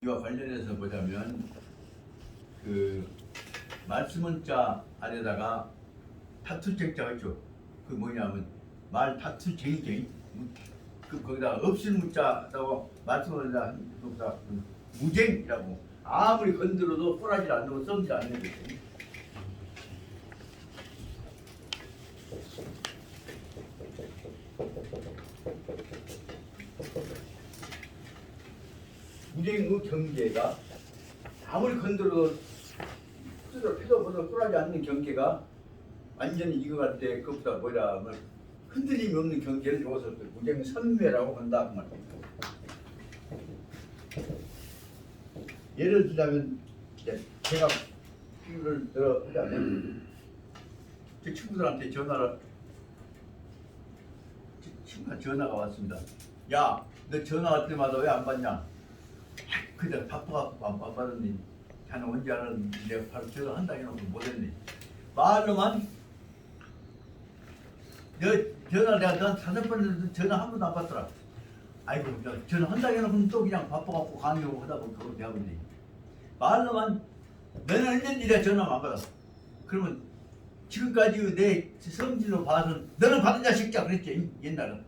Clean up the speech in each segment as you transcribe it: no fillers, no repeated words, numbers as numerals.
이와 관련해서 보자면 그 말씀문자 아래다가 타투쟁자가 있죠. 그 뭐냐면 말 타투쟁이 그 거기다가 없을 문자라고 말씀문자 한 것보다 무쟁이라고 아무리 건드려도 꼬라지 않고 썩지 않는 거죠. 무쟁의 경계가 아무리 건드려도 피도 보도 꿀하지 않는 경계가 완전히 익어갈 때 그것보다 뭐라 하면 흔들림이 없는 경계를 여기서 무쟁선매라고 한다 그 말입니다. 예를 들자면 제가 예를 들어 하자면 제 친구들한테 친구가 전화가 왔습니다. 야, 너 전화 할 때마다 왜 안 받냐? 그때 바빠갖고 안 받았니? 나는 언제 알았는데 내가 바로 전화한다 해놓고 못했니? 말로만 너 전화 내가 넌 5번 했는데 전화 한 번도 안 받더라. 아이고 전화한다 해놓고 또 그냥 바빠갖고 강요하고 하다 보면 그걸 배웠니? 말로만 너는 언제든지 내가 전화 안 받았어. 그러면 지금까지 내 성질로 봐서 너는 받은 자식이야 그랬지 옛날에.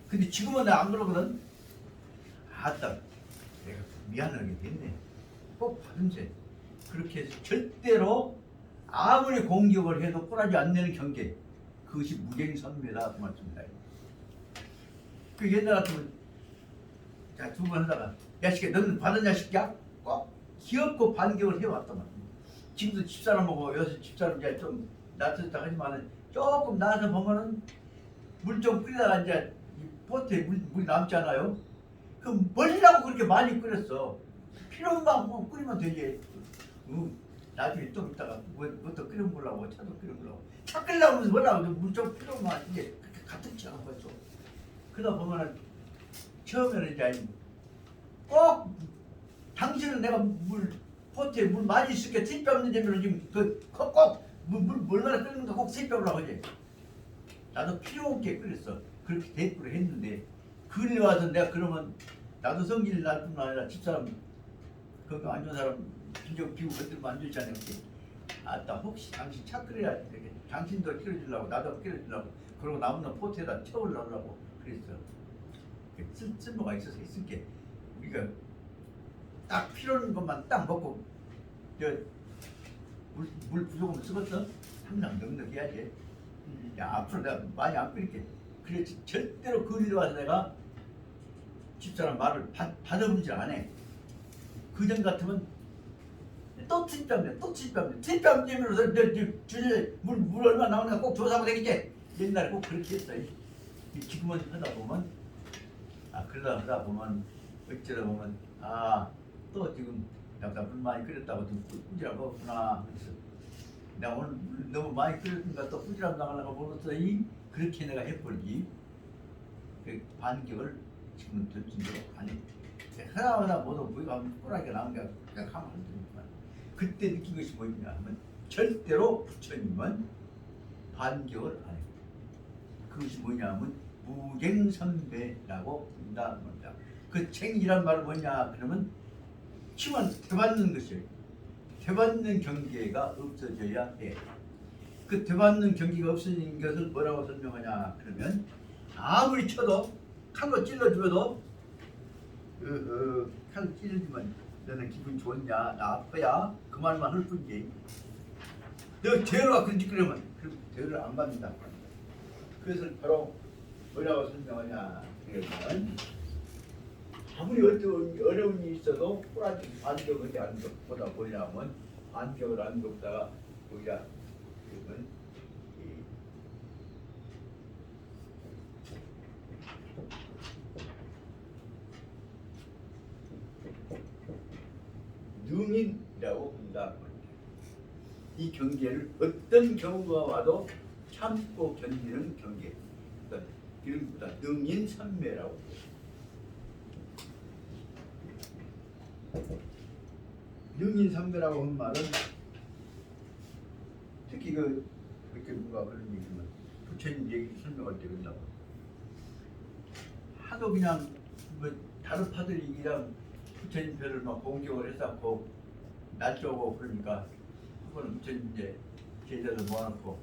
근데 지금은 내가 안 그러거든. 아따 내가 미안하게 됐네. 꼭 받은지. 그렇게 해서 절대로 아무리 공격을 해도 꿀하지 않는 경계. 그것이 무쟁선매다 그 말씀입니다. 그 옛날 같으면 자, 두 번 하다가 야식아 너는 받은 자식이야? 꼭 귀엽고 반격을 해왔단 말이야. 지금도 집사람하고 여기서 집사람 이제 좀 낯섰다 하지만은 조금 나서 보면은 물 좀 끓이다가 이제 포트에 물이 남잖아요. 그럼 뭘라고 그렇게 많이 끓였어? 필요한 만큼 끓이면 되지. 나중에 좀 있다가 뭐또 끓여보려고 차도 끓여보려고 차 끓이려고 뭐라고 물 좀 필요만 이제 그렇게 같은 치 않은 거죠. 그러다 보면은 처음에는 이제 꼭 당신은 내가 포트에 물 많이 있을게 트입 없는 데면 지금 꼭 얼마나 끓는가 꼭 트입 없라고 하지. 나도 필요 없게 끓였어. 그렇게 대꾸를 했는데 그리 와서 내가 그러면 나도 성질 날 뿐만 아니라 집사람 거기 안 좋은 사람 빈정 비고 그들도 안 좋지 않을게. 아따 혹시 당신 차 끓여야지 되게 당신도 끓여주려고 나도 끓여주려고 그러고 남은 포트에다 채우려고 그랬어. 쓸모가 있어서 했을게. 우리가 딱 필요한 것만 딱 먹고 물 부족하면 쓰겠어? 항상 넉넉해야지. 야 앞으로 내가 많이 안 끓일게. 그렇지 절대로 그 일에 와서 내가 집사람 말을 받아보지 안 해. 그전 같으면 또 트집하면 또 트집하면 트집하면서 주제 물 얼마 나오는가 꼭 조사하고 되겠지. 옛날에 꼭 그렇게 했어. 지금은 하다 보면 그러다 하다 보면 어쩌다 보면 또 지금 약간 물 많이 끓였다고 좀 꾸지람 먹었구나. 그래서 내가 오늘 물 너무 많이 끓였으니까 또 꾸지람 나가려고 먹었더니 그렇게 내가 해버리기. 그 반격을 지금은 될 정도로 안 해. 하나하나 모두 우리가 꼬라게 나온 게 그냥 가면 안 되니까. 그때 느낀 것이 뭐냐 하면 절대로 부처님은 반격을 안 해요. 그것이 뭐냐 하면 무쟁선배라고 부른다. 그 챙이란 말은 뭐냐 그러면 치만 되받는 것이에요. 되받는 경계가 없어져야 해. 그 되받는 경계가 없어진 것을 뭐라고 설명하냐 그러면 아무리 쳐도 칼로 찔러주어도 칼로 찔러주면 너는 기분 좋냐 나 아파야 그 말만 할 뿐이지. 너 죄를 갖고 그러면 그럼 죄를 안 받는다. 그것을 바로 뭐라고 설명하냐 그러면 아무리 어려운 일이 있어도 꾸라지 반격을 하는 것보다 뭐냐면 반격을 하는 것보다 뭐냐 그러면 능인이라고 본다. 이 경계를 어떤 경우가 와도 참고 견디는 경계. 그러니까 이런 것보다 능인선매라고. 능인선매라고 한 말은 특히 그렇게 누가 그런 얘기면 부처님 얘기 설명할 때 그런다고. 하도 그냥 뭐 다른 파들이 그냥 부처님표를 막 공격을 했었고 날뛰고 그러니까 그거는 부처님 이제 제자들 모아놓고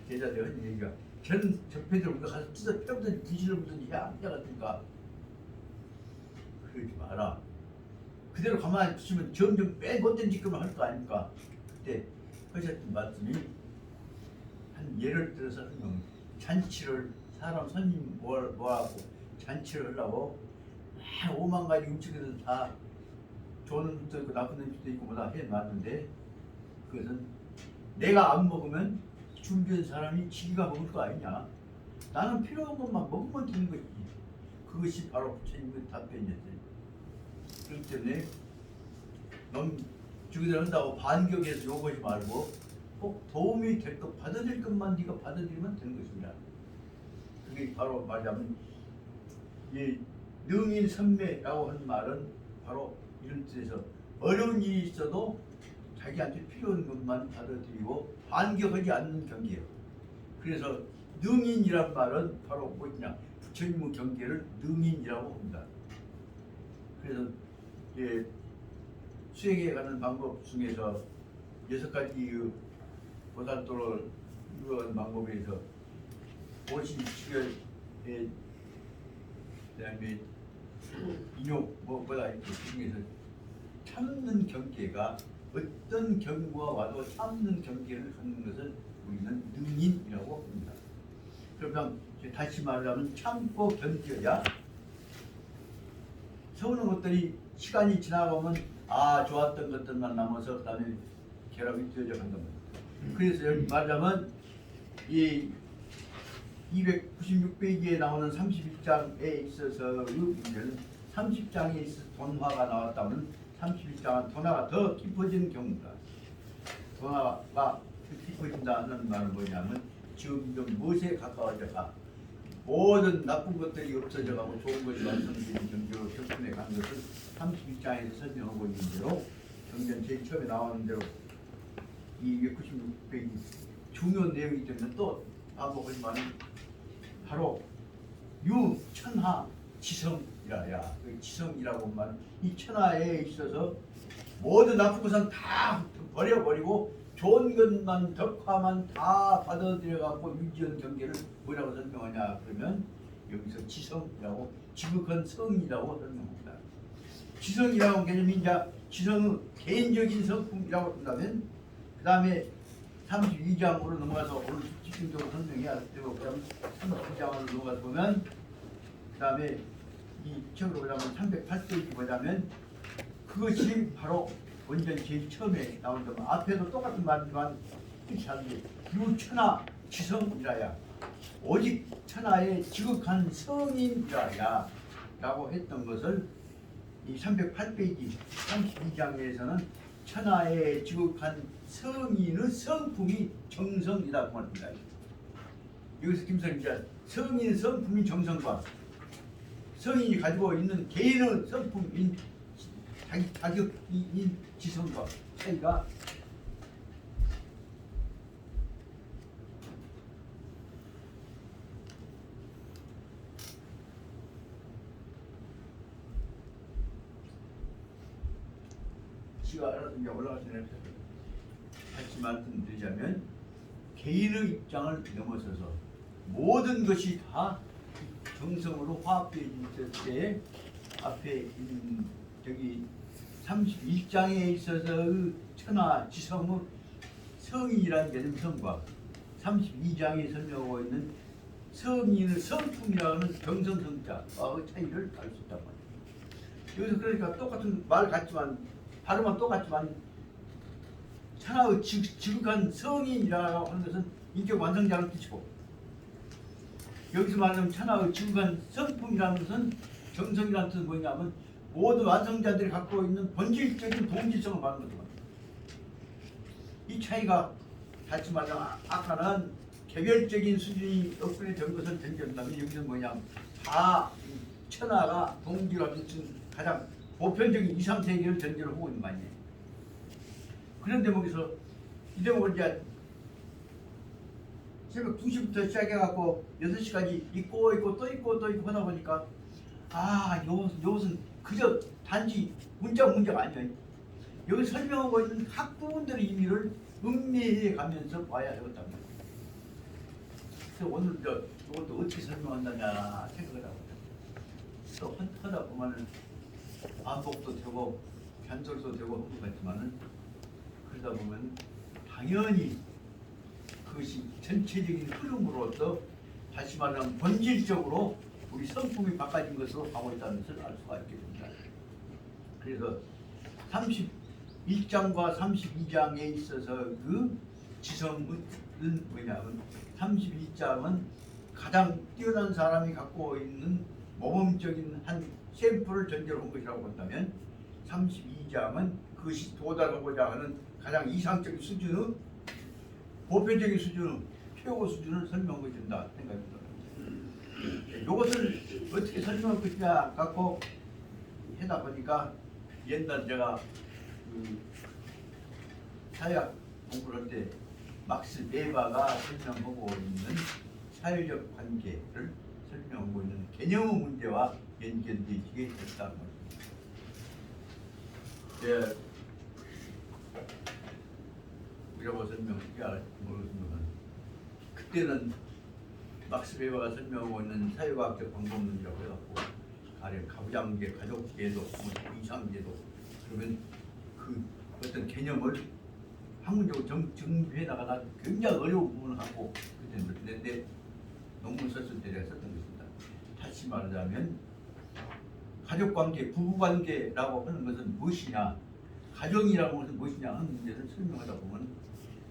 제자들 한 얘기가 전 적폐들 우리가 가서 뜯어 펴든 부실을 묻든지 해야 같으니까 그러지 마라. 그대로 가만히 두시면 점점 매 못된 짓거리만 할 거 아닙니까? 그때 하셨던 말씀이 한 예를 들어서 잔치를 사람 손님 모아갖고 잔치를 하려고 5만 가지 음식들을 다 좋은 음식도 있고 나쁜 음식도 있고 뭐다 해놨는데 그것은 내가 안 먹으면 준비한 사람이 지가 먹을 거 아니냐. 나는 필요한 것만 먹으면 되는 것이지. 그것이 바로 부처님의 답변이었어요. 그렇기 때문에 넌 주기들 한다고 반격해서 욕하지 말고 꼭 도움이 될 것, 받아들일 것만 네가 받아들이면 되는 것입니다. 그게 바로 말하자면 이 능인선매라고 하는 말은 바로 이런 뜻에서 어려운 일이 있어도 자기한테 필요한 것만 받아들이고 반격하지 않는 경계예요. 그래서 능인이란 말은 바로 뭐냐, 부처님의 경계를 능인이라고 합니다. 그래서 수행해 가는 방법 중에서 6가지 보살도를 이루어가는 방법에서 오신치결 그다음에 인욕 뭐다 그 중에서 참는 경계가 어떤 경우가 와도 참는 경계를 갖는 것을 우리는 능인이라고 합니다. 그러면 다시 말하면 참고 견뎌야 서우는 것들이 시간이 지나가면 좋았던 것들만 남아서 그다음에 결합이 되어져 간단 말이에요. 그래서 여기 말하자면 이 296페이지에 나오는 31장에 있어서의 문제는 30장에 있어서 돈화가 나왔다면 31장은 돈화가 더 깊어지는 경우다. 돈화가 더 깊어진다는 말은 뭐냐면 점점 무엇에 가까워져가 모든 나쁜 것들이 없어져가고 좋은 것이 완성되는 경지로 접근해 간 것을 31장에서 설명하고 있는 대로 경전 제일 처음에 나오는 대로 이 296페이지 중요한 내용이기 때문에 또 반복하지만 바로 유천하 지성이라야. 그 지성이라고 말은 이 천하에 있어서 모든 나쁜 것은 다 버려버리고 좋은 것만 덕화만 다 받아들여갖고 유지한 경계를 뭐라고 설명하냐 그러면 여기서 지성이라고 지극한 성이라고 설명합니다. 지성이라고 개념이 이제 지성은 개인적인 성품이라고 한다면 그 다음에 32장으로 넘어가서 오늘 집중적으로 설명해야 되고 그다음 32장으로 넘어가서 보면 그 다음에 이 책으로 보자면 308페이지 보자면 그것이 바로 원전 제일 처음에 나온 것 앞에도 똑같은 말이지만 이렇게 유천하 지성이라야 오직 천하의 지극한 성인이라야 라고 했던 것을 이 308페이지 32장에서는 천하의 지극한 성인의 성품이 정성이라고 합니다. 여기서 김선생 이제 성인의 성품인 정성과 성인이 가지고 있는 개인의 성품인 자격인 지성과 차이가 지가 알아서 이제 올라가시는 다시 말씀드리자면 개인의 입장을 넘어서서 모든 것이 다 정성으로 화합되어질 때 앞에 있는 저기 31장에 있어서의 천하 지성의 성인이라는 개념성과 32장에 설명하고 있는 성인의 성품이라는 정성성자와의 차이를 알 수 있단 말이에요. 여기서 그러니까 똑같은 말 같지만 발음은 똑같지만 천하의 지극한 성인이라고 하는 것은 인격 완성자를 뜻이고 여기서 말하는 천하의 지극한 성품이라는 것은 정성이라는 뜻은 뭐냐면 모든 완성자들이 갖고 있는 본질적인 동질성을 말하는 거죠. 이 차이가 다시 말하면 아까는 개별적인 수준이 업그레이드 된 것을 전제한다면 여기서는 뭐냐면 다 천하가 동질화 비춘 가장 보편적인 2, 3세계를 전제로 하고 있는 거 아니에요. 그런 대목에서 이 대목을 이제 새벽 2시부터 시작해갖고 6시까지 있고 또 있고 하다 보니까 이것은 그저 단지 문제가 아니야. 여기 설명하고 있는 각 부분들의 의미를 음미해 가면서 봐야 되겠다. 그래서 오늘 이것도 어떻게 설명한다냐 생각을 하고 또 하다 보면은 반복도 되고 변절도 되고 한 것 같지만은 그러다 보면 당연히 그것이 전체적인 흐름으로서 다시 말하면 본질적으로 우리 성품이 바꿔진 것으로 가고 있다는 것을 알 수가 있게 됩니다. 그래서 31장과 32장에 있어서 그 지성은 뭐냐면 31장은 가장 뛰어난 사람이 갖고 있는 모범적인 한 샘플을 전제로 한 것이라고 본다면 32장은 그것이 도달하고자 하는 가장 이상적인 수준의 보편적인 수준의 최고 수준을 설명하게 된다 생각합니다. 이것을 어떻게 설명할 것이냐 갖고 해다 보니까 옛날 제가 그 사회학 공부를 할 때 막스 베버가 설명하고 있는 사회적 관계를 설명하고 있는 개념의 문제와 연결되게 됐다는 것입니다. 우리가 설명할게 모르겠지만 그때는 막스 베버가 설명하고 있는 사회과학적 방법론이라고 해갖고 가령 가부장제, 가족제도, 이상제도 그러면 그 어떤 개념을 학문적으로 정비해 나가다 굉장히 어려운 부분을 갖고 그때 논문 썼을 때 제가 썼던 것입니다. 다시 말하자면 가족관계, 부부관계라고 하는 것은 무엇이냐, 가정이라고 하는 것은 무엇이냐 하는 문제를 설명하다 보면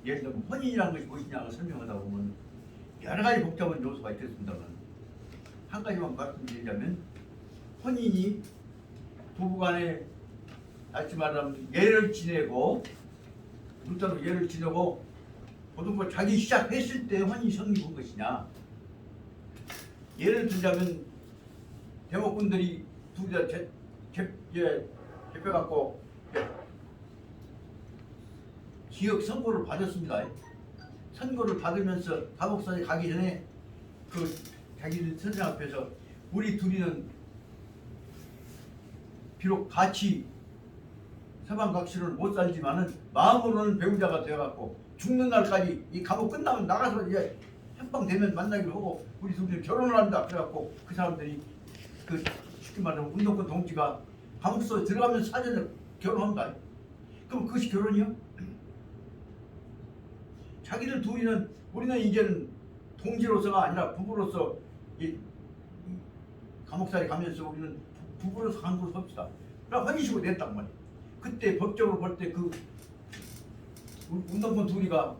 예를 들면 혼인이라는 것이 무엇이냐고 설명하다 보면 여러 가지 복잡한 요소가 있겠습니다만 한 가지만 말씀드리자면 혼인이 부부간에 다시 말하면 예를 지내고 물자로 예를 지내고 보통 자기 시작했을 때 혼인이 성립한 것이냐, 예를 들자면 대목분들이 둘이 다 접해갖고 지역 선고를 받았습니다. 선고를 받으면서 감옥사에 가기 전에 그 자기들 선생 앞에서 우리 둘이는 비록 같이 서방각시를 못 살지만은 마음으로는 배우자가 되어갖고 죽는 날까지 이 감옥 끝나면 나가서 이제 협방되면 만나기로 하고 우리 둘이 결혼을 한다 그래갖고 그 사람들이 그 쉽게 말하면 운동권 동지가 감옥소에 들어가면서 사전에 결혼한다. 그럼 그것이 결혼이요? 자기들 둘이는 우리는 이제는 동지로서가 아니라 부부로서 이 감옥살이 가면서 우리는 부부로서 간 것을 봅시다. 그럼 혼인신고 냈단 말이야. 그때 법적으로 볼 때 그 운동권 둘이가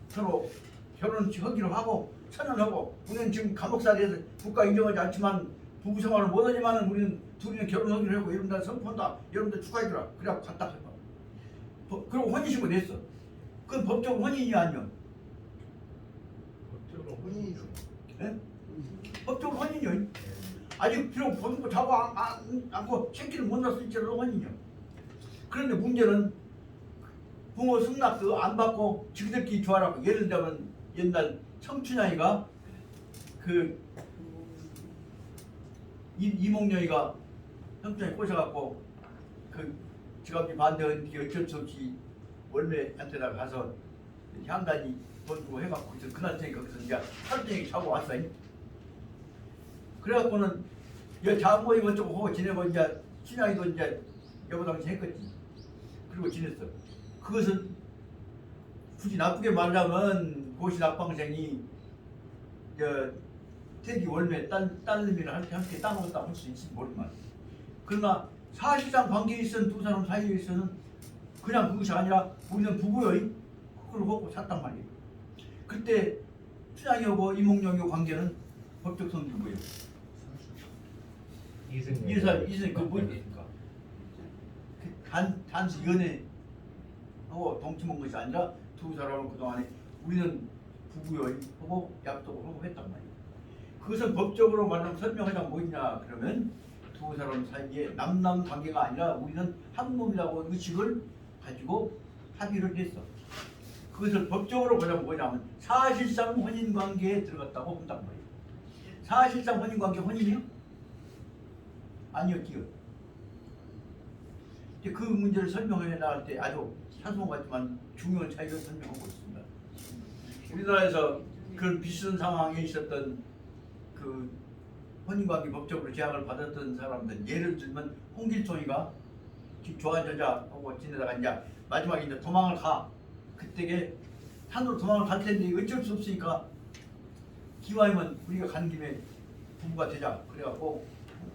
서로 결혼하기로 하고 선언하고 우리는 지금 감옥살이에서 국가 인정하지 않지만 부부 생활을 못하지만 우리는 둘이는 결혼하기로 하고 여러분들 선포한다. 여러분들 축하해주라. 그래갖고 갔다 해봐. 그리고 혼인신고 냈어. 그건 법적으로 혼인이 아니야. 법적으로 혼인이죠. 네? 법적으로 혼인이요. 아직 비록 보는 자고 않고 새끼를 못 낳았을지라도 혼인이요. 그런데 문제는 부모 승낙도 안 받고 지들끼리 좋아라고. 예를 들면 옛날 청춘아이가 그 이몽룡이가 청춘아이 꼬셔갖고 그 지갑이 반대한 게 어쩔 수 없이 월매한테다 가서 향단이 돈 주고 해갖고 그날 저녁에 거기서 이제 하루 종일 자고 왔어요. 그래갖고는 자모임 어쩌고 하고 지내고 이제 신랑이도 이제 여보당시 했겠지. 그리고 지냈어. 그것은 굳이 나쁘게 말하면 고시 낙방생이 태기 월매 딸내미를 함께 따먹었다 할 수 있을지 모르지만 그러나 사실상 관계에 있는 두 사람 사이에 있어서는 그냥 그것이 아니라 우리는 부부여인 그걸 하고 샀단 말이에요. 그때 춘향이하고 이몽룡의 관계는 법적 성질이 뭐예요? 이승 그 뭐겠습니까? 단지 연애하고 동침한 것이 아니라 두 사람은 그동안에 우리는 부부여인 하고 약속을 하고 했단 말이에요. 그것은 법적으로 말하면 설명하자면 뭐냐 그러면 두 사람 사이에 남남 관계가 아니라 우리는 한 몸이라고 의식을 가지고 합의를 했어. 그것을 법적으로 보자면 뭐냐면 사실상 혼인관계에 들어갔다고 본단 말이에요. 사실상 혼인관계 혼인이요? 아니었지요. 이제 그 문제를 설명해 나갈 때 아주 사소한 같지만 중요한 차이를 설명하고 있습니다. 우리나라에서 그런 비슷한 상황에 있었던 그 혼인관계 법적으로 제약을 받았던 사람들, 예를 들면 홍길동이가 좋아하는 여자하고 지내다가 이제 마지막에 이제 도망을 가. 그때게 산으로 도망을 갈 텐데 어쩔 수 없으니까 기왕이면 우리가 간 김에 부부가 되자. 그래갖고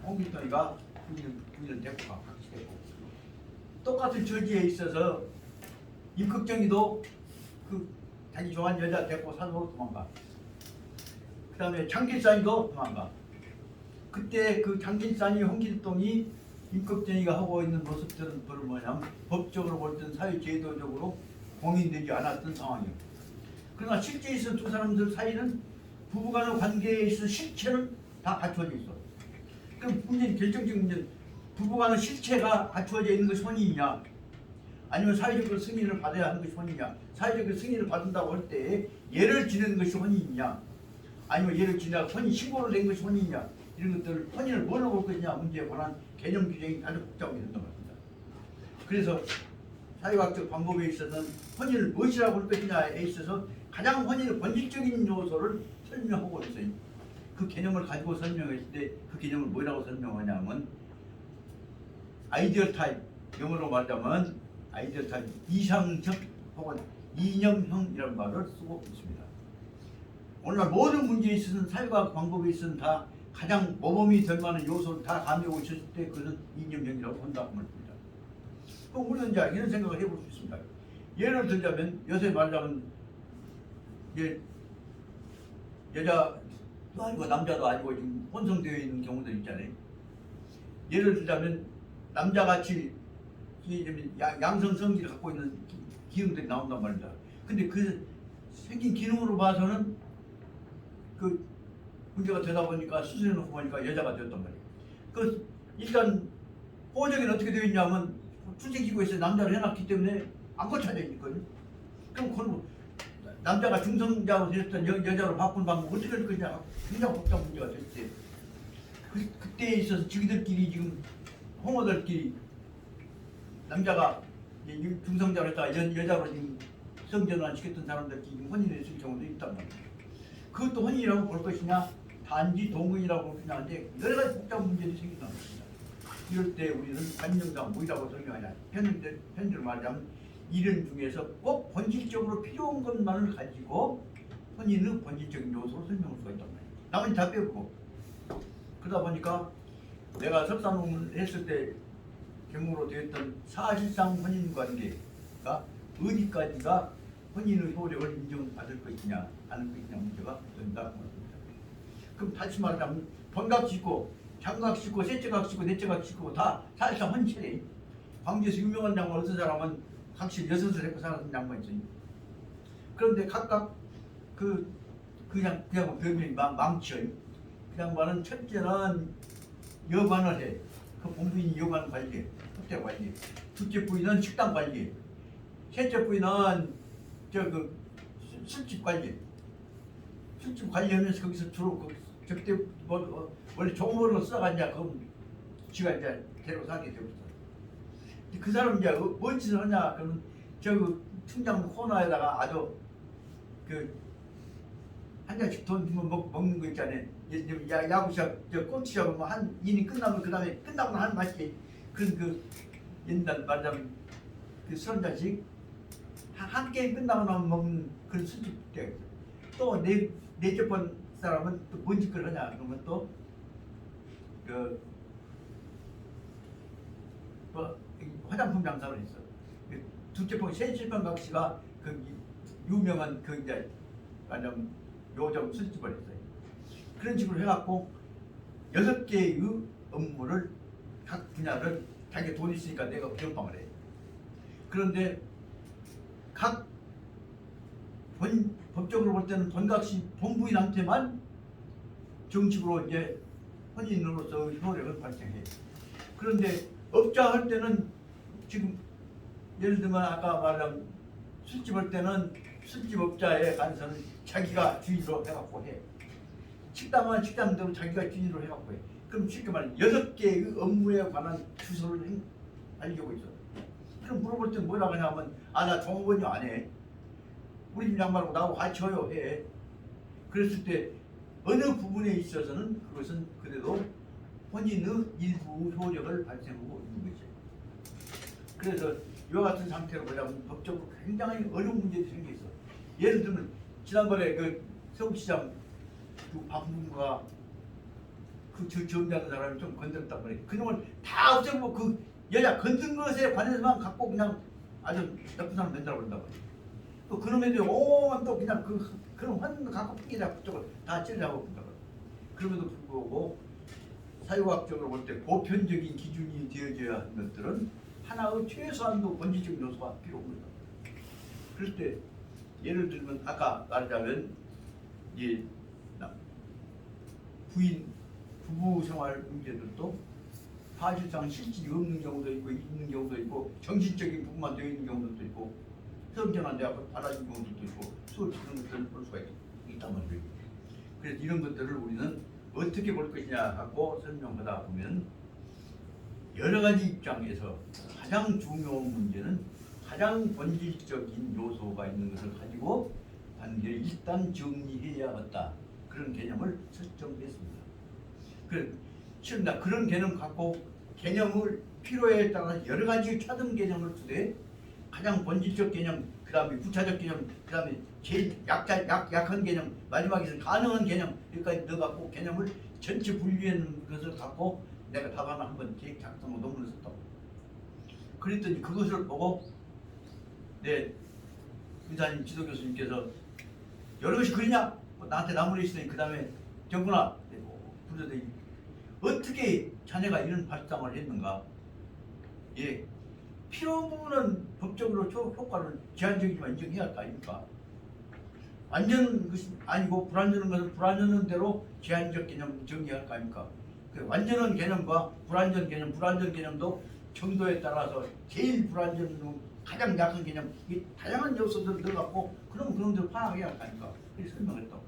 홍길동이가 부인을 데리고 가. 같이 데리고. 똑같은 처지에 있어서 임꺽정이도 그 자기 좋아하는 여자 데리고 산으로 도망가. 그 다음에 장길산이도 도망가. 그때 그 장길산이 홍길동이 임꺽정이가 하고 있는 모습들은 뭐냐면 법적으로 볼 때는 사회제도적으로 공인되지 않았던 상황이에요. 그러나 실제 있은 두 사람들 사이는 부부간의 관계에 있어 실체는 다 갖추어져 있어. 그럼 문제는 결정적인 문제는 부부간의 실체가 갖추어져 있는 것이 혼인이냐, 아니면 사회적으로 승인을 받아야 하는 것이 혼인이냐. 사회적으로 승인을 받는다고 할 때 예를 지는 것이 혼인이냐, 아니면 예를 지나 혼인 신고를 낸 것이 혼인이냐, 이런 것들을 혼인을 뭘로 볼 것이냐 문제에 관한 개념 규정이 아주 복잡하게 된단 말입니다. 그래서 사회학적 방법에 있어서는 혼인을 무엇이라고 할 것이냐에 있어서 가장 혼인의 본질적인 요소를 설명하고 있어요. 그 개념을 가지고 설명했을 때 그 개념을 뭐라고 설명하냐면 아이디얼 타입, 영어로 말하자면 아이디얼 타입, 이상적 혹은 이념형이라는 말을 쓰고 있습니다. 오늘날 모든 문제에 있어서는 사회과학 방법에 있어서는 다 가장 모범이 될 만한 요소를 다 가미하고 있을 때 그것은 이념형이라고 한다고 말입니다. 그럼 우리는 이제 이런 생각을 해볼 수 있습니다. 예를 들자면 요새 말하자면 여자도 아니고 남자도 아니고 지금 혼성되어 있는 경우들 있잖아요. 예를 들자면 남자같이 양성 성질을 갖고 있는 기능들이 나온단 말입니다. 근데 그 생긴 기능으로 봐서는 그 문제가 되다 보니까 수술해놓고 보니까 여자가 되었단 말이에요. 그 일단 호적에는 어떻게 되어 있냐면 출생기구에서 남자를 해놨기 때문에 안 고쳐져 있거든요. 그럼 그건 남자가 중성자로 되었던 여자로 바꾼 방법 어떻게 할 거냐, 굉장히 복잡한 문제가 됐을 때 그때에 있어서 지기들끼리 지금 홍어들끼리 남자가 중성자로 했다가 여자로 지금 성전환 시켰던 사람들끼리 지금 혼인을 했을 경우도 있단 말이에요. 그것도 혼인이라고 볼 것이냐, 단지 동의라고 볼 것이냐, 이제 여러 가지 복잡한 문제들이 생긴단 말입니다. 이럴 때 우리는 관념상 뭐라고 설명하냐, 현재로 말하자면 이런 중에서 꼭 본질적으로 필요한 것만을 가지고 혼인의 본질적인 요소로 설명할 수가 있단 말이에요. 나머지 다 빼고. 그러다 보니까 내가 석사 논문을 했을 때 경우로 되었던 사실상 혼인관계가 어디까지가 혼인의 효력을 인정받을 것이냐 아는 것이냐 문제가 된다고 말합니다. 그럼 다시 말하자면 본각 짓고 장각 짓고 셋째각 짓고 넷째각 짓고 다 사실상 혼체래. 광주에서 유명한 양반 어떤 사람은 각시 6을 했고 살았던 양반이 있어요. 그런데 각각 그냥 별명이 망치요. 그 양반은 첫째는 여관을 해. 그 본부인이 여관 관리해. 호텔 관리해. 둘째 부인은 식당 관리해. 셋째 부인은 술집 관리해. 술집 관리하면서 거기서 주로 그때 원래 종업원으로 써가냐 그럼 지가 이제 데리고 살게 되고 있어. 그 사람 이제 뭔 짓을 하냐 그러면 충장 코너에다가 아주 한 잔씩 돈 주면 먹는 거 있잖아요. 야구시합 꽁치시합 한 인이 끝나면 그 다음에 끝나고 한 맛이 그런 옛날 말하자면 술 한 잔씩 한 게임 끝나고 나면 먹는 그런 술집 때 또 넷째 번 사람은 또 뭔 짓을 하냐 그러면 또 화장품 장사를 했어. 둘째 번 셋째 번 각시가 유명한 이제 말하자면 요점 술집을 했어요. 그런 식으로 해갖고 6개의 업무를 각 분야를 자기 돈 있으니까 내가 변방을 해. 그런데 각 법적으로 볼 때는 본각시 본부인한테만 정식으로 이제 혼인으로서 효력을 발생해. 그런데 업자 할 때는 지금 예를 들면 아까 말한 술집 할 때는 술집 업자에 관해서는 자기가 주인으로 해갖고 해. 식당은 식당대로 자기가 주인으로 해갖고 해. 그럼 쉽게 말해 6개의 업무에 관한 주소를 알려고 있어. 그럼 물어볼 때 뭐라 그러냐면 나 종업원이 안 해. 우리 집 양반하고 나하고 같이 해요 해. 그랬을 때 어느 부분에 있어서는 그것은 그래도 혼인의 일부 효력을 발생하고 있는 거죠. 그래서 이와 같은 상태로 보자면 법적으로 굉장히 어려운 문제들이 생겨 있어. 예를 들면 지난번에 그 서울시장 그 박문과 그 점잖은 사람이 좀 건드렸단 말이에요. 그놈을 다 없애고 그 여자 건든 것에 관해서만 갖고 그냥 아주 나쁜 사람 만들어 버린다고. 또 그놈애들이 오만 또 그냥 그런 환 갖고 피기자 그쪽을 다 찔러하고 본다고. 그럼에도 불구하고 사회과학적으로 볼 때 보편적인 기준이 되어져야 하는 것들은 하나의 최소한도 권리적 요소가 필요합니다. 그럴 때 예를 들면 아까 말하자면 이 부부 생활 문제들도 사실상 실질이 없는 경우도 있고 있는 경우도 있고 정신적인 부분만 되어 있는 경우도 있고 성전한 대학을 받아준 경우도 있고 수업 그런 것들을 볼 수가 있단 말이에요. 그래서 이런 것들을 우리는 어떻게 볼 것이냐 하고 설명하다 보면 여러 가지 입장에서 가장 중요한 문제는 가장 본질적인 요소가 있는 것을 가지고 관계를 일단 정리해야겠다. 그런 개념을 설정했습니다. 그런 개념 갖고 개념을 필요에 따라서 여러 가지 차등 개념을 두되 가장 본질적 개념, 그 다음에 부차적 개념, 그 다음에 제일 약한 개념, 마지막에서 가능한 개념 여기까지 넣어갖고 개념을 전체 분류하는 것을 갖고 내가 답안을 한번 작성하고 논문을 썼다고. 그랬더니 그것을 보고 의사님 지도교수님께서 여러 것이 그러냐? 나한테 나무래 있으니 그 다음에 정근아 부르더니 어떻게 자네가 이런 발상을 했는가? 예, 필요 부분은 법적으로 효과를 제한적이지만 인정해야 할 거 아닙니까? 완전한 것이 아니고 불완전한 것은 불완전한 대로 제한적 개념 정의해야 할 거 아닙니까? 그 완전한 개념과 불완전 개념, 불완전 개념도 정도에 따라서 제일 불완전 가장 약한 개념 이 다양한 요소들을 넣어갖고 그럼 그런 대로 파악해야 할 거 아닙니까? 그렇게 설명했다고.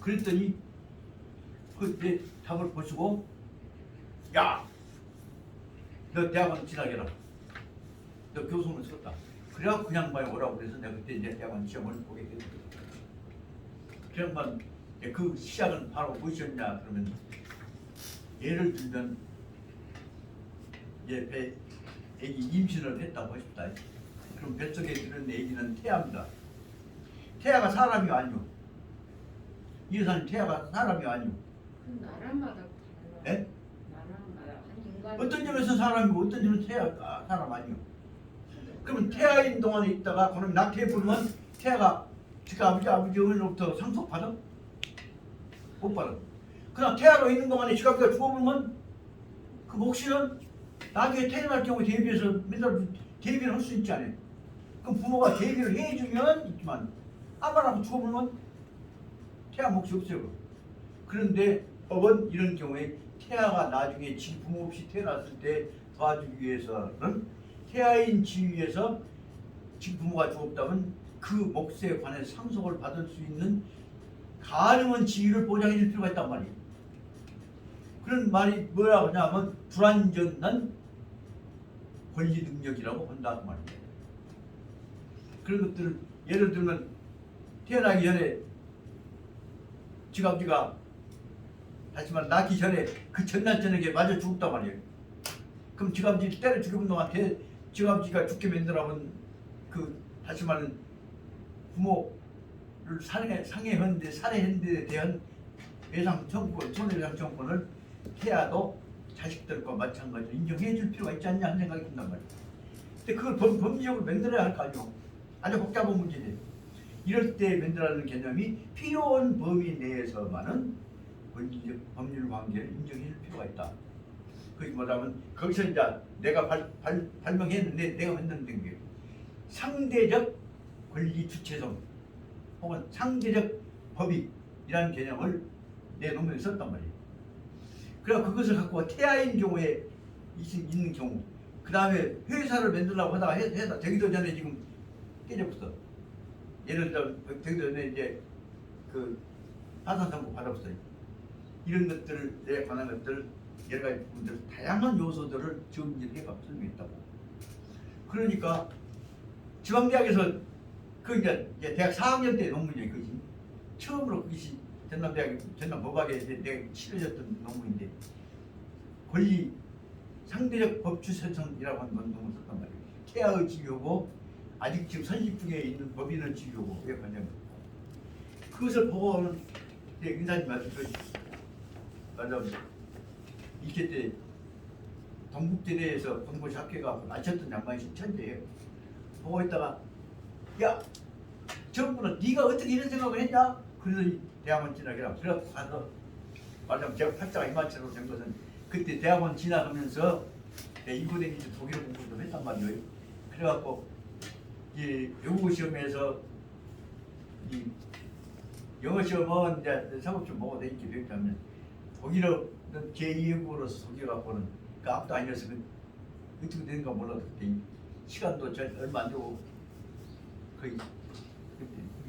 그랬더니 내 답을 보시고 야! 너 대학원 진학해라. 너 교수는 썼다. 그래야 그냥 말 오라고 그래서 내가 그때 이제 대학원 시험을 보게 됐거든. 그 양반 그 시작은 바로 무엇이었냐 그러면 예를 들면 이제 애기 임신을 했다고 하십니다. 그럼 뱃속에 들은 애기는 태아입니다. 태아가 사람이 아니오. 이 여사님 태아가 사람이 아니오. 나라마다 달라요. 네? 나라마다 한 인간. 어떤 점에서 사람이고 어떤 점에서 태아가 사람 아니오. 그러면 태아인 동안에 있다가 그럼 낙태에 부르면 태아가 지가 아버지 어머니로부터 상속받아? 못 받아. 그냥 태아로 있는 동안에 지가 죽어버리면 그 몫이는 나중에 태어날 경우에 대비해서 맨날 대비를 할 수 있지 않아요. 그럼 부모가 대비를 해주면 있지만 아마라고 죽어버리면 태아 몫이 없어요. 그런데 법은 이런 경우에 태아가 나중에 지 부모 없이 태어났을 때 도와주기 위해서는 태아인 지위에서 지 부모가 죽었다면 그 몫에 관해서 상속을 받을 수 있는 가능한 지위를 보장해 줄 필요가 있단 말이에요. 그런 말이 뭐라고 하냐면 불완전한 권리 능력이라고 한다 그 말입니다. 그런 것들을 예를 들면 태어나기 전에 지가 하지만 낳기 전에 그 전날 저녁에 맞아 죽었단 말이에요. 그럼 지가 때려 죽이는 동안 지가 죽게 만들어본 그 다시 말하는 부모를 상해한 데 대한 배상 청구권, 손해배상 청구권을 태아도 자식들과 마찬가지로 인정해 줄 필요가 있지 않냐 하는 생각이 든단 말이에요. 근데 그걸 법리적으로 만들어야 할 거 아니에요. 아주 복잡한 문제지. 이럴 때 만들어야 개념이 필요한 범위 내에서만은 권리적 법률 관계를 인정해 줄 필요가 있다. 그게 뭐냐면 거기서 이제 내가 발명했는데 내가 만든 게 상대적 권리 주체성 혹은 상대적 법익이라는 개념을 내 논문에 썼단 말이에요. 그래서 그것을 갖고 태아인 경우에 있는 경우 그 다음에 회사를 만들려고 하다가 회사 되기도 전에 지금 깨졌어. 예를 들어 되기도 전에 이제 그 파산 선고 받았어요. 이런 것들에 관한 것들 여러 가지 부분들 다양한 요소들을 정리를 해가 설명했다고. 그러니까 지방대학에서 그 이제 대학 4학년 때 논문이에요. 그지? 처음으로 그것이 전남대학 전남법학에 내가 실려졌던 논문인데 권리 상대적 법주설정이라고 하는 논문을 썼단 말이에요. 태아의 지교고 아직 지금 선식중에 있는 법인의 지교고 왜 관련 그것을 보고는 은사님 말씀 맞아 이렇게 때 동국제대에서 공부시 학교가 낮췄던 양반이 천재예요. 보고 있다가 야 정부는 네가 어떻게 이런 생각을 했냐? 그래서 대학원 진학이라 그래갖고 가서 말하자면 제가 팔자가 이만치로 된 것은 그때 대학원 진학하면서 인고대기지 독일 공부 좀 했단 말이에요. 그래갖고 이 외국어 시험에서 이 영어 시험은 이제 사법좀 보고 되니까 되겠다면 독일어는 제2외국어로서 속여갖고는 그 앞도 아니어서 그 어떻게 되는가 몰라도 그때 시간도 얼마 안 되고 거의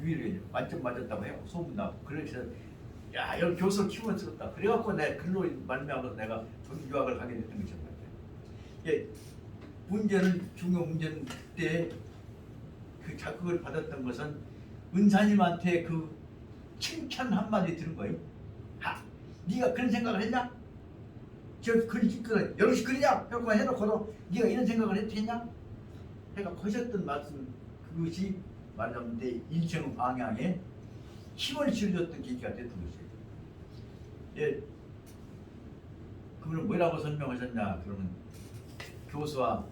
유일하게 만점 맞았다고 해요. 소문나고 그래서 야 이런 교수를 키우면 쓰겠다. 그래갖고 내가 글로 말미암아서 내가 독일 유학을 가게 됐던 것이었단 말이에요. 예, 문제는 중요 문제는 그때 그 자극을 받았던 것은 은사님한테 그 칭찬 한마디 들은 거예요. 하, 네가 그런 생각을 했냐? 저 글이 찍거든. 여럿이 그러냐? 해놓고 해놓고도 네가 이런 생각을 했냐? 해가 하셨던 말씀 그것이 말하자면 내 일정 방향에 힘을 실어줬던 계기가 됐던 것이에요. 예, 그분은 뭐라고 설명하셨냐? 그러면 교수와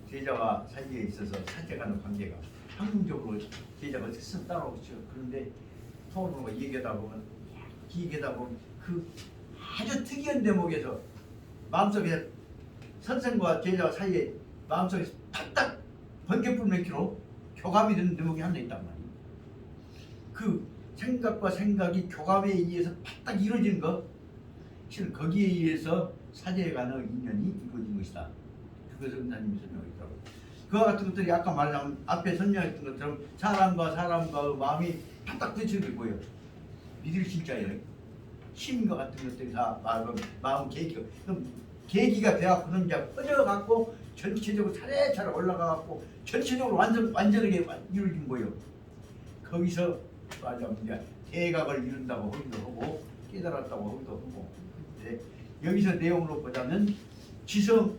제자와 사이에 있어서 사제간의 관계가 학문적으로 제자가 스스로 따라오죠. 그런데 토론으로 얘기하다 보면 그 아주 특이한 대목에서 마음속에 선생과 제자 사이에 마음속에 팍딱 번개불 맺기로 교감이 되는 대목이 하나 있단 말이에요. 그 생각과 생각이 교감에 의해서 팍딱 이루어지는 것, 실은 거기에 의해서 사제에 관한 인연이 이루어진 것이다. 그것을 은사님이 설명했더라고요. 그와 같은 것들이 아까 말하자면 앞에 설명했던 것처럼 사람과 사람과의 마음이 팍딱 부딪히는 거예요. 믿을 진짜예요. 힘과 같은 것들이 다 마음 계기가 그럼 계기가 돼갖고는 이제 퍼져갖고 전체적으로 차례차례 올라가갖고 전체적으로 완전하게 이루어진 거예요. 거기서 말하자면 이제 대각을 이룬다고 하기도 하고 깨달았다고 하기도 하고 여기서 내용으로 보자면 지성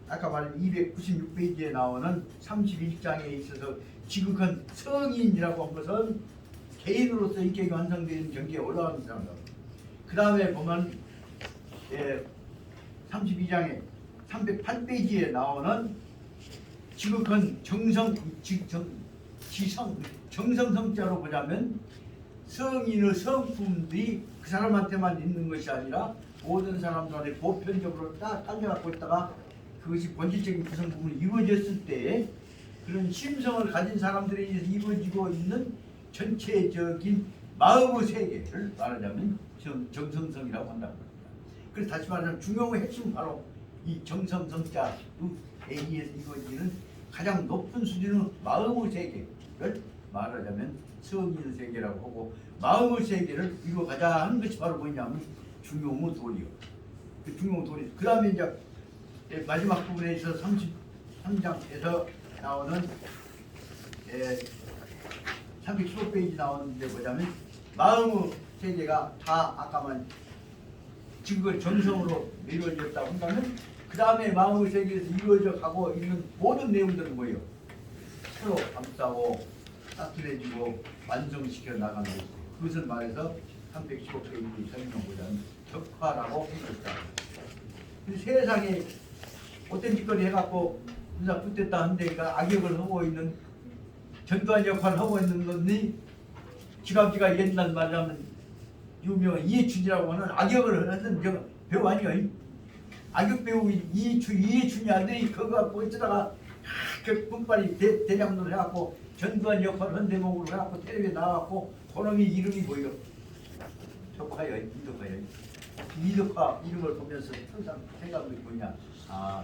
아까 말한 296페이지에 나오는 31장에 있어서 지극한 성인이라고 한 것은 개인으로서 인격이 완성되는 경지에 올라가는 사람이다. 그 다음에 보면 32장에 308페이지에 나오는 지극한 정성성자로 보자면 성인의 성품들이 그 사람한테만 있는 것이 아니라 모든 사람들한테 보편적으로 딱 깔려갖고 있다가 그것이 본질적인 구성 부분이 이루어졌을 때 그런 심성을 가진 사람들에 의해서 이루어지고 있는 전체적인 마음의 세계를 말하자면 정성성이라고 한다고 합니다. 그래서 다시 말하자면 중용의 핵심은 바로 이 정성성자에 의해서 이루어지는 가장 높은 수준의 마음의 세계를 말하자면 성인의 세계라고 하고 마음의 세계를 이루어가자 하는 것이 바로 뭐냐면 중용의 도리요. 그 중용의 도리. 그 다음에 이제 마지막 부분에 있어서 33장에서 나오는 315페이지 나오는데 보자면 마음의 세계가 다 아까만 지극을 정성으로 이루어졌다고 한다면 그 다음에 마음의 세계에서 이루어져 가고 있는 모든 내용들은 뭐예요? 서로 감싸고 따뜻해지고 완성시켜 나가는 것이에요. 그것을 말해서 315페이지 설명보다는 격화라고 한 것이다. 세상에 어떤 짓거리 해갖고 누가 붙었다 한데니까 악역을 하고 있는 전두환 역할을 하고 있는 건데 지갑지가 옛날 말하면 유명한 이해춘이라고 하는 악역을 하는 배우 아니에요. 악역 배우 이해춘이 아들이 그거 갖고 어쩌다가 그 분빨이 대장로를 해갖고 전두환 역할을 한 대목으로 해갖고 텔레비에 나와갖고 그놈이 이름이 뭐예요? 덕화요. 이덕화 이름을 보면서 항상 생각이 뭐냐?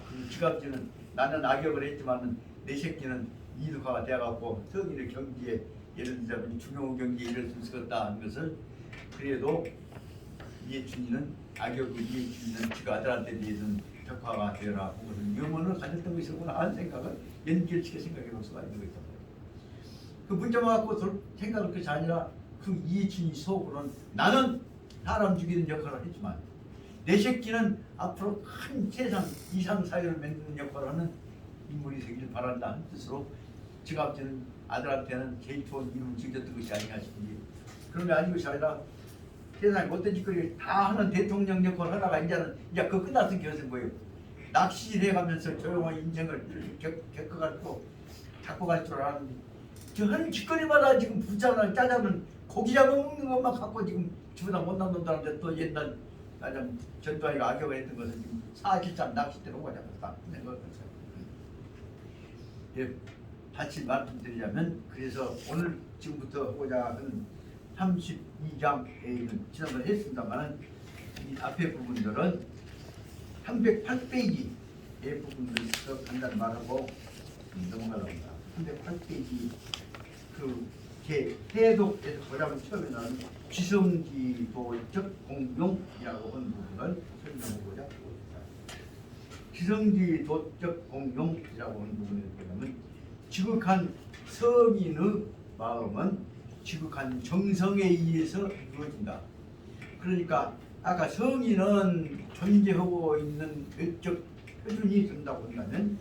그 지갑지는 나는 악역을 했지만은 내 새끼는 이덕화가 되어갖고 성인의 경지에 예를 들자면 중용 경지에 이를 수 있었다 하는 것을 그래도 이해춘이는 악역의 이해춘이는 지가 아들한테 대해서는 격화가 되어라. 그것은 염원을 가졌던 것이구나 하는 생각을 연결시켜 생각해 볼 수가 있는 거죠. 그 문자만 갖고 생각할 것이 아니라 그 이해진이 속으로는 나는 사람 죽이는 역할을 했지만 내 새끼는 앞으로 큰 세상 이상 사회를 만드는 역할을 하는 인물이 되길 바란다 하는 뜻으로 지갑지는 아들한테는 제일 좋은 이름을 지었던 것이 아니냐 싶은데 그런 게 아닌 것이 아니라 세상에 못된 짓거리 다 하는 대통령 역할을 하다가 이제 그거 끝났은 것은 뭐예요? 낚시질 해가면서 조용한 인생을 겪어가지고 갖고 갈 줄 알았는데 저 하는 짓거리마다 지금 부자나 짜장면 고기 잡아먹는 것만 갖고 지금 집에다 못난 놈들한테 또 옛날 가장 전두환이가 악역을 했던 것은 지금 사실상 낚싯대로 오가 잡았다. 예, 다시 말씀드리자면 그래서 오늘 지금부터 하고자 하는 32장에 있는 지난번에 했습니다만 이 앞에 부분들은 308페이지의 부분들에서 간단히 말하고 넘어가려고 합니다. 308페이지 그 해독에서 보자면 처음에 나오는 지성지도적 공용이라고 하는 부분을 설명하고자 하고 있습니다. 지성지도적 공용이라고 하는 부분에 보자면 지극한 성인의 마음은 지극한 정성에 의해서 이루어진다. 그러니까 아까 성인은 존재하고 있는 외적 표준이 된다고 한다면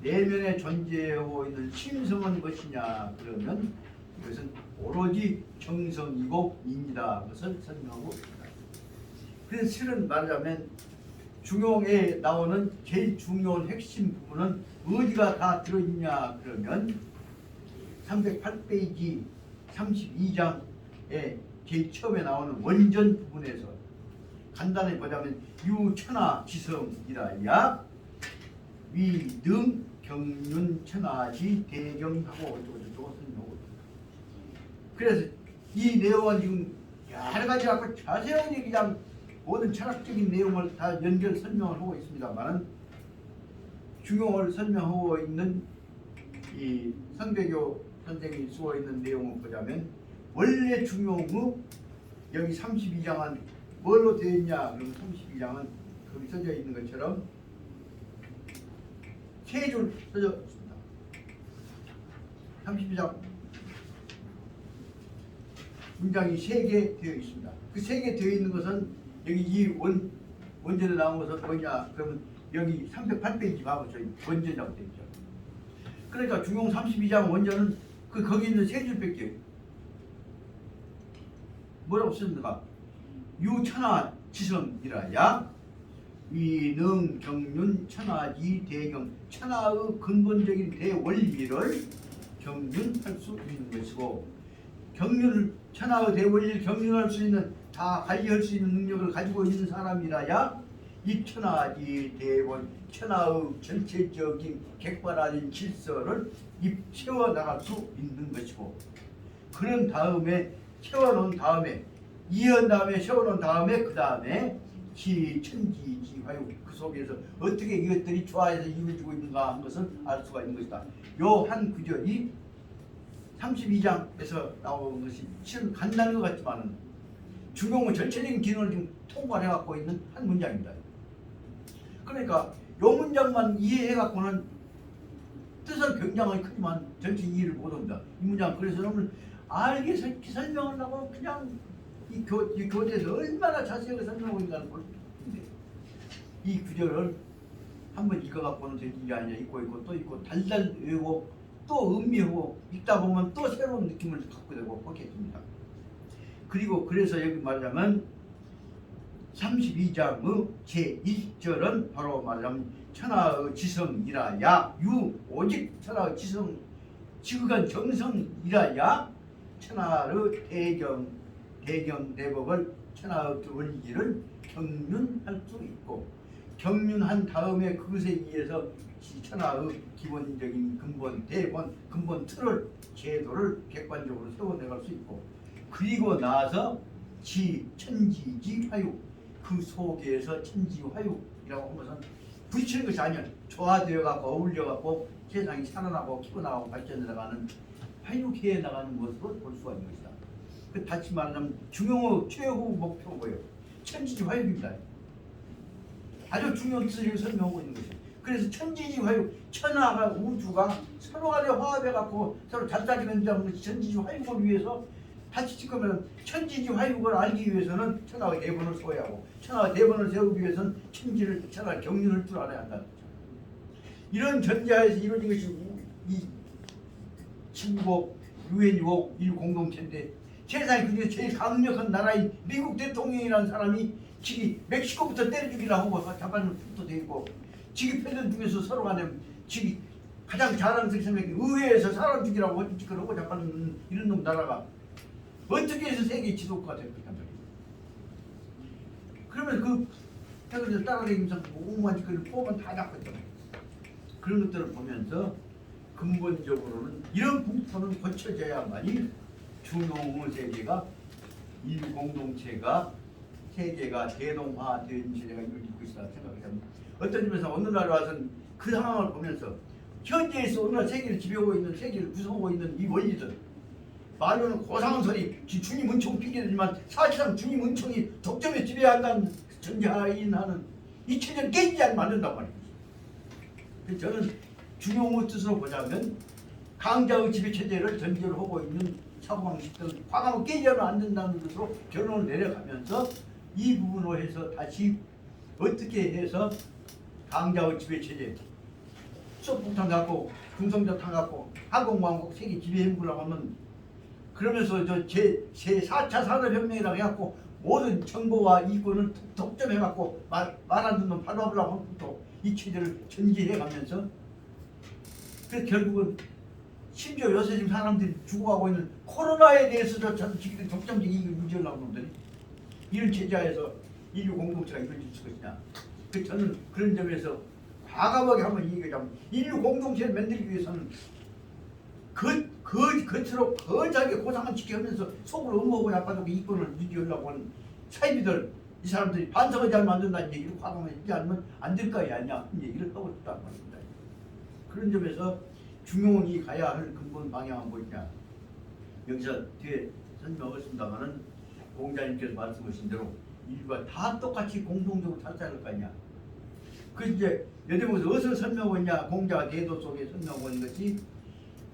내면에 존재하고 있는 심성은 무엇이냐 그러면 이것은 오로지 정성이고 인이다 것을 설명하고 있습니다. 그래서 실은 말하자면 중용에 나오는 제일 중요한 핵심 부분은 어디가 다 들어있냐 그러면 308페이지 32장에 제일 처음에 나오는 원전 부분에서 간단히 보자면 유천하 지성이라야 위능 경륜 천하지 대경하고 어쩌고저쩌고 설명하고 있습니다. 그래서 이 내용은 지금 여러 가지 갖고 자세하게 그냥 모든 철학적인 내용을 다 연결 설명을 하고 있습니다만 중용을 설명하고 있는 이 선배교 선생이 쓰고 있는 내용을 보자면 원래 중용의 여기 32장은 뭘로 되어 있냐 그러면 32장은 거기 써져 있는 것처럼 세 줄 써져 있습니다. 32장 문장이 3개 되어 있습니다. 그 3개 되어 있는 것은 여기 이 원전에 나온 것은 뭐냐 그러면 여기 308페이지 봐보죠. 원전이라고 되어 있죠. 그러니까 중용 32장 원전은 거기 있는 3줄밖에 뭐라고 썼는가? 유천하 지성이라야 위능 경륜 천하지 대경 천하의 근본적인 대원리를 경륜할 수 있는 것이고 경륜을 천하의 대원리를 경륜할 수 있는 다 관리할 수 있는 능력을 가지고 있는 사람이라야 이 천하지 대원 천하의 전체적인 객관화된 질서를 채워 나갈 수 있는 것이고 그런 다음에 채워놓은 다음에 이은 다음에 세워놓은 다음에 그 다음에 지천지지화유 그 속에서 어떻게 이것들이 조화해서 이루어지고 있는가 한 것을 알 수가 있는 것이다. 요 한 구절이 32장에서 나온 것이 실은 간단한 것 같지만 중용의 전체적인 기능을 지금 통과해 갖고 있는 한 문장입니다. 그러니까 요 문장만 이해해 갖고는 뜻은 굉장히 크지만 전체 이해를 못합니다. 이 문장 그래서 여러분 알게 설명하려고 그냥 이 교재에서 얼마나 자세하게 설명하고 있는가를 볼 수 있는데 이 구절을 한번 읽어갖고는 되는 게 아니라 읽고 또 읽고 달달 외우고 또 음미하고 읽다 보면 또 새로운 느낌을 갖게 되고 그렇게 됩니다. 그리고 그래서 여기 말하자면 32장의 제1절은 바로 말하자면 천하의 지성이라야 오직 천하의 지성 지극한 정성이라야 천하의 대경대법을 천하의 원리를 경륜할 수 있고 경륜한 다음에 그것에 의해서 천하의 기본적인 근본 대본 근본 틀을 제도를 객관적으로 세워내갈 수 있고 그리고 나서 천지지화유 그 속에서 천지화유이라고 한 것은 부딪히는 것이 아니야. 조화되어 갖고 어울려 갖고 세상이 살아나고 키워나가고 발전해 나가는 화유해 나가는 모습을 볼 수가 있는 것이다. 그 다시 말하자면 중용의 최후 목표가 뭐예요? 천지지화유입니다. 아주 중요한 뜻을 설명하고 있는 것이에요. 그래서 천지지 화육, 천하가 우주가 서로 간에 화합해 갖고 서로 잘 따지는 것이 천지지 화육을 위해서 다시 지금은 천지지 화육을 알기 위해서는 천하의 대본을 세워야 하고 천하의 대본을 세우기 위해서는 천하의 경륜을 줄 알아야 한다. 이런 전제하에서 이루어진 것이 이 친국 유엔유옥 일공동체인데 세상에 그중에 제일 강력한 나라인 미국 대통령이라는 사람이 지기 멕시코부터 때려주기라 하고 자판부터 돼 있고 지기 패전 중에서 서로 간에 지기 가장 자랑스럽게 생각해 의회에서 사람 죽이라고 짓거를 하고 자빠는 이런 놈 나라가 어떻게 해서 세계 지도국가 될 거냐 말이야. 그러면 그 해그를 따라다니면서 오만 짓거리를 뽑으면 다 잡고 있잖아요. 그런 것들을 보면서 근본적으로는 이런 풍토는 고쳐져야만이 중용의 세계가 일공동체가 세계가 대동화된 시대가 이루어질 것이다 생각합니다. 어떤 점에서 어느 날 와서는 그 상황을 보면서 현재에서 오늘날 세계를 지배하고 있는 세계를 구성하고 있는 이 원리들 말로는 고상한 소리 주님 은총 핑계되지만 사실상 주님 은총이 독점에 지배한다는 전자인하는 이 체제를 깨지지 않으면 안 된단 말이에요. 그래서 저는 중용의 뜻으로 보자면 강자의 지배 체제를 전제로 하고 있는 사고방식들은 과감하게 깨지면 안 된다는 것으로 결론을 내려가면서 이 부분으로 해서 다시 어떻게 해서 강자의 지배 체제 수폭탄 갖고 중성자탄 갖고 항공모함 세계 지배해보려고 하면 그러면서 제 4차 산업혁명이라고 해갖고 모든 정보와 이권을 독점해갖고 말 안 듣는 발로하려고 하면 또 이 체제를 전개해가면서 그래서 결국은 심지어 요새 지금 사람들이 죽어가고 있는 코로나에 대해서조차도 지금 독점적 이익을 유지하려고 하는데 이런 체제하에서 인류 공동체가 이루어질 수가 있냐. 그래서 저는 그런 점에서 과감하게 한번 얘기하자면 인류 공동체를 만들기 위해서는 겉으로 거하게 고상을 지켜하면서 속으로 음모하고 나빠지고 이권을 유지하려고 하는 사이비들 이 사람들이 반성하지 않으면 안 된다는 얘기를 과감하지 않으면 안 될 거 아니냐 이 얘기를 하고 싶다는 말입니다. 그런 점에서 중용이 가야 할 근본 방향은 뭐냐. 여기서 뒤에 설명하겠습니다만은 공자님께서 말씀하신 대로 인류가 다 똑같이 공동적으로 살아갈 거 아니냐. 그 이제 여대목에서 어디서 설명하고 있냐. 공자가 대도 속에 설명하고 있는 것이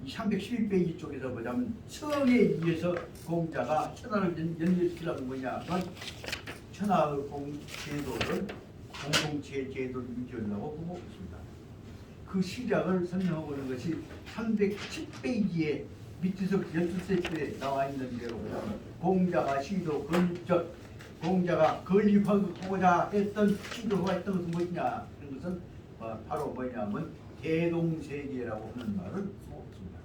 이 311페이지 쪽에서 보자면 성에 의해서 공자가 천하를 연결시키려는 뭐냐. 천하의 제도를 공동체 제도를 유지하려고 보고 있습니다. 그 시작을 설명하고 있는 것이 310페이지에 밑에서 12세 나와 있는 대로 공자가 시도 공자가 건립하고자 했던 시도가 했던 것은 무엇이냐. 그런 것은 바로 뭐냐면 대동세계라고 하는 말을 쓰고 있습니다.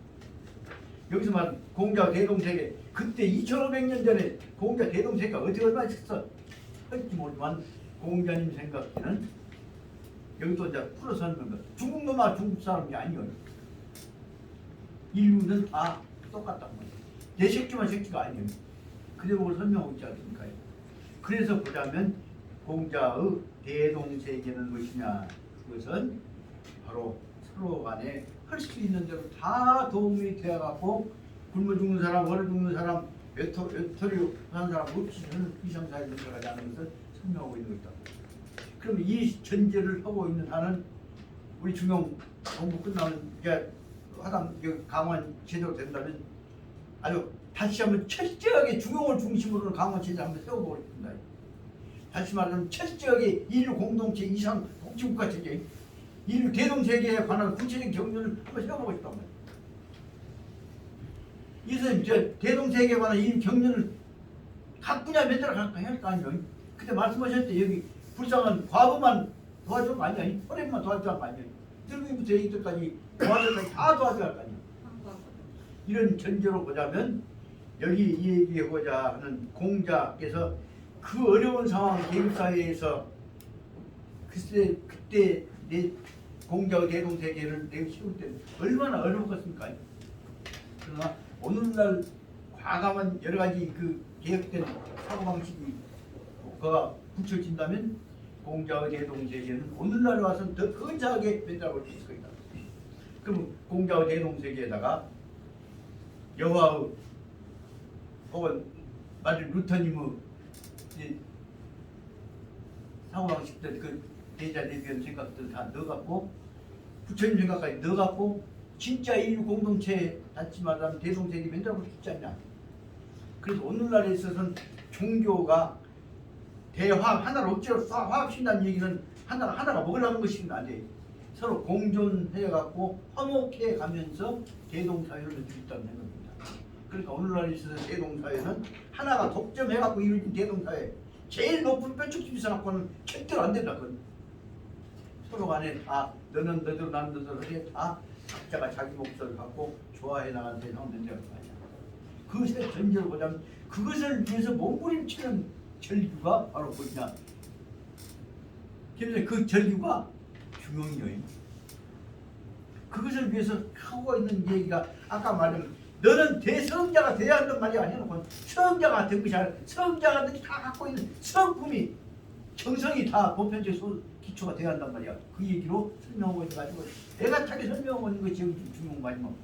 여기서 말은 공자 대동세계 그때 2500년 전에 공자 대동세계가 어떻게 얼마나 있었어? 할지 모르지만 공자님 생각에는 여기도 이제 풀어서 하는 겁니다. 중국 놈아 중국 사람이 아니에요. 인류는 다 똑같단 말이에요. 내 새끼만 새끼가 아니에요. 그 대목을 설명하고 있지 않습니까? 그래서 보자면 공자의 대동세계는 무엇이냐. 그것은 바로 서로 간에 할 수 있는 대로 다 도움이 되어갖고 굶어 죽는 사람, 얼어 죽는 사람, 외톨이 하는 사람 없이 이상사회를 들어가지 않는 것을 설명하고 있는 것이다. 그럼 이 전제를 하고 있는 한은 우리 중용 공부 끝나면 이제 하당 강원 제대로 된다면 아주 다시 한번 철저하게 중용을 중심으로 강원 제대 한번 세워보겠습니다. 다시 말하면 철저하게 인류 공동체 이상 복지국가 체제, 인류 대동세계에 관한 구체적인 경륜을 한번 세워보고 싶단 말이에요. 이 선생님 저 대동세계에 관한 이 경륜을 각 분야 만들어 갈 거 아니에요. 그때 말씀하셨을 때 여기 불쌍한 과부만 도와줄 거 아니야. 호렘만 도와줄 거 아니야. 들기부터 애기들까지 도와줄 다 도와줄 거 아니야. 이런 전제로 보자면 여기 얘기하고자 하는 공자께서 그 어려운 상황 계급사회에서 그때 내 공자의 대동세계를 내가 키울 때 얼마나 어려웠겠습니까? 그러나 오늘날 과감한 여러 가지 그 개혁된 사고방식이 그가 붙여진다면 공자의 대동세계는 오늘날 와서는 더 근사하게 변화할 수 있을 것이다. 그럼 공자의 대동세계에다가 여호와의 혹은 마틴 루터님의 사고방식들 그 대자 대변 생각들 다 넣어갖고 부처님 생각까지 넣어갖고 진짜 인류 공동체에 닿지 말라는 대동세계 만들어볼 수 있지 않냐. 그래서 오늘날에 있어서는 종교가 대화합 하나로 억지로 화합신다는 얘기는 하나가 먹으려는 것이 아니에요. 서로 공존해갖고 화목해 가면서 대동사회를 누릴 수 있다는 생각입니다. 그러니까 오늘날에 있어서 대동사회는 하나가 독점해갖고 이루어진 대동사회 제일 높은 뼈축집이 있어갖고는 절대로 안 된다. 그건 서로 간에 너는 너대로 나는 너대로 하게 다 각자가 자기 몫을 갖고 좋아해 나가는 세상은 된다고 말이야. 그것의 전제로 보자면 그것을 위해서 몸부림치는 전류가 바로 뭐냐. 그래서 그 전류가 중용이요. 그것을 위해서 하고 있는 얘기가 아까 말한 너는 대성자가 돼야 한단 말이 아니야. 성자가 된 것이 아니라 성자가 다 갖고 있는 성품이 정성이 다 보편적 기초가 돼야 한단 말이야. 그 얘기로 설명하고 있어가지고 내가 타게 설명하고 있는 것이 중요한 거 아니면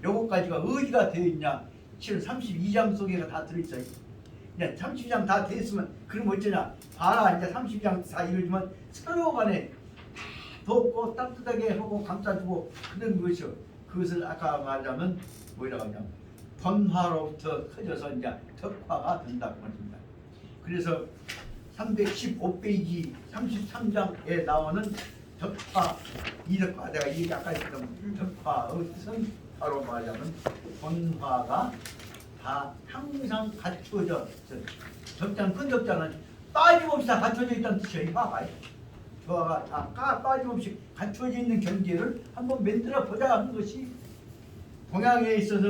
요것까지가 어디가 되어 있냐. 실은 32장 속에가 다 들어있어요. 그냥 32장 다 되었으면 그럼 어쩌냐. 봐라 이제 32장 다 이루어지면 서로 간에 덥고 따뜻하게 하고 감싸주고 그런 것이요. 그것을 아까 말하자면 뭐라고 하냐면 번화로부터 커져서 이제 덕화가 된다고 말입니다. 그래서 315페이지 33장에 나오는 덕화 이덕화 내가 이 아까 했던 덕화의 바로 말하자면 번화가 다 항상 갖추어져 덕자는 큰 덕자는 빠짐없이 다 갖춰져 있다는 뜻이에요. 화가 조화가 다 빠짐없이 갖춰져 있는 경계를 한번 만들어 보자 하는 것이 동양에 있어서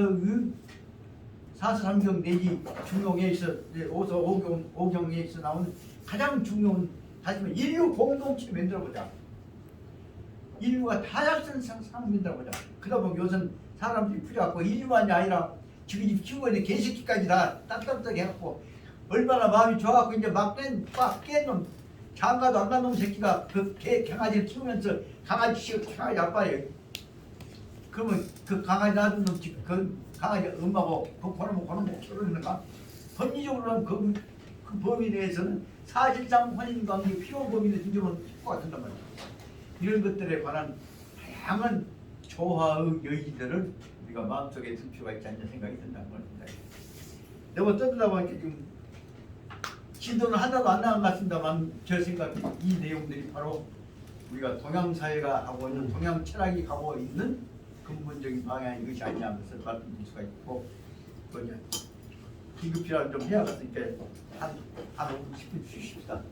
사서삼경 내지 중용에 있어 오서 오경에 있어 나오는 가장 중요한 다시 말해 인류 공동체 만들어 보자. 인류가 다양한 상을 만들어 보자. 그러다 보면 요즘 사람들이 풀려갖고 인류만이 아니라 지금 키우고 있는 개새끼까지 다 따뜻하게 해갖고 얼마나 마음이 좋아갖고 이제 막 깬 놈 장가도 안 간 놈 새끼가 그 강아지를 키우면서 강아지 아빠예요. 그러면 그 강아지 낳은 놈 그 강아지 엄마고 그 고놈 결혼했는가? 법리적으로 하면 그 범위에 대해서는 사실상 혼인관계 필요 범위는 인정은 필요가 된단 말이야. 이런 것들에 관한 다양한 조화의 여의들을 우리가 마음속에 들 필요가 있지 않냐 생각이 든다는 겁니다. 내가 떠들다 보니까 지금 진도는 하나도 안 나온 것 같습니다만 제 생각에 이 내용들이 바로 우리가 동양사회가 하고 있는 동양 철학이 가고 있는 근본적인 방향이 이것이 아니냐 하면서 말씀드릴 수가 있고 뭐냐 기급이라도 좀 해야겠으니까 한 5분 10분 주십시다.